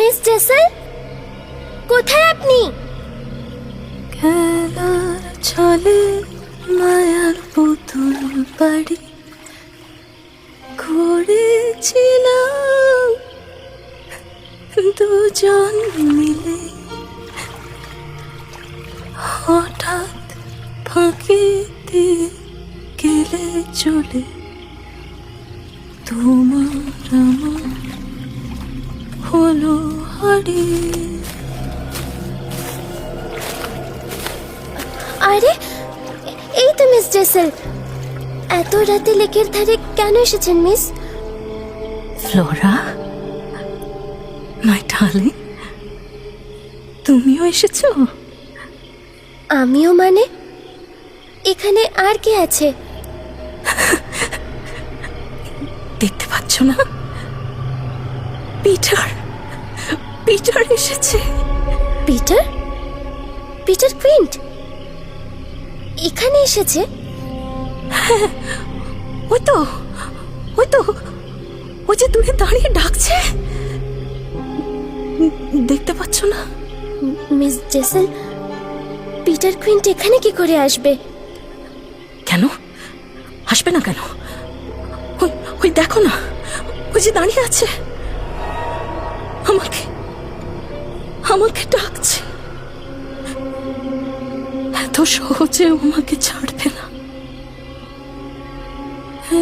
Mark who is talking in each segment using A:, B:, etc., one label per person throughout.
A: Miss জেসেল, কোথায় আপনি?
B: খেলার ছলে মায়ার পুতুল বাড়ি করেছিলাম দুজন মিলে, হঠাৎ ফাঁকি দিয়ে গেলে চলে তোমার আমার হলো হারিয়ে।
A: আরে এই তো মিস জেসেল, এত রাতে লেকের ধারে কেন এসেছেন মিস?
B: ফ্লোরা, মাই ডার্লিং, তুমিও এসেছো?
A: আমিও মানে? এখানে আর কে আছে?
B: দেখতে পাচ্ছ না? পিটার, পিটার এসেছে।
A: পিটার? পিটার কুইন্ট এখানে এসেছে?
B: ওই তো, ওই তো, ওই যে দূরে দাঁড়িয়ে ডাকছে, দেখতে পাচ্ছ না?
A: মিস জেসেল, পিটার কুইন্ট এখানে কি করে আসবে?
B: কেন আসবে না? কেন? ওই ওই দেখো না, ওই যে দাঁড়িয়ে আছে, আমাকে আমাকে ডাকছে। এত সহজে আমাকে ছাড়বে না।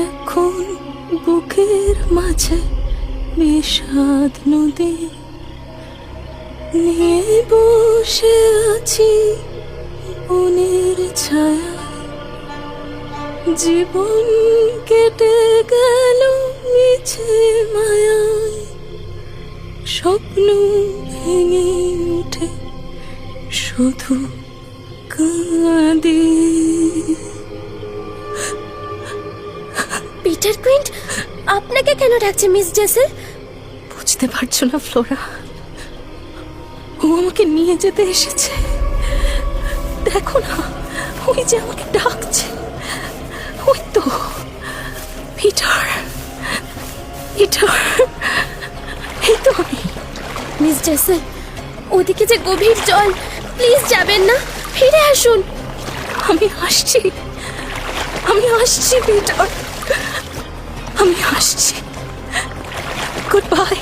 B: এখন বুকের মাঝে বিষাদ নদী নিয়ে বসে আছি বনের ছায়া, জীবন কেটে গেল মিছে মায়ায়, স্বপ্ন ভেঙে উঠে শুধু কাঁদি।
A: পিটার কুইন্ট আপনাকে কেন ডাকছে মিস জেসেল?
B: বুঝতে পারছো না ফ্লোরা, ও আমাকে নিয়ে যেতে এসেছে। দেখো না, ওই যে আমাকে ডাকছে, ওই তো পিটার, পিটার, এই তো আমি।
A: মিস জেসেল, ওদিকে যে গভীর জল, প্লিজ যাবেন না, ফিরে আসুন।
B: আমি আসছি, আমি আসছি পিটার, আমি আসছি। Good bye.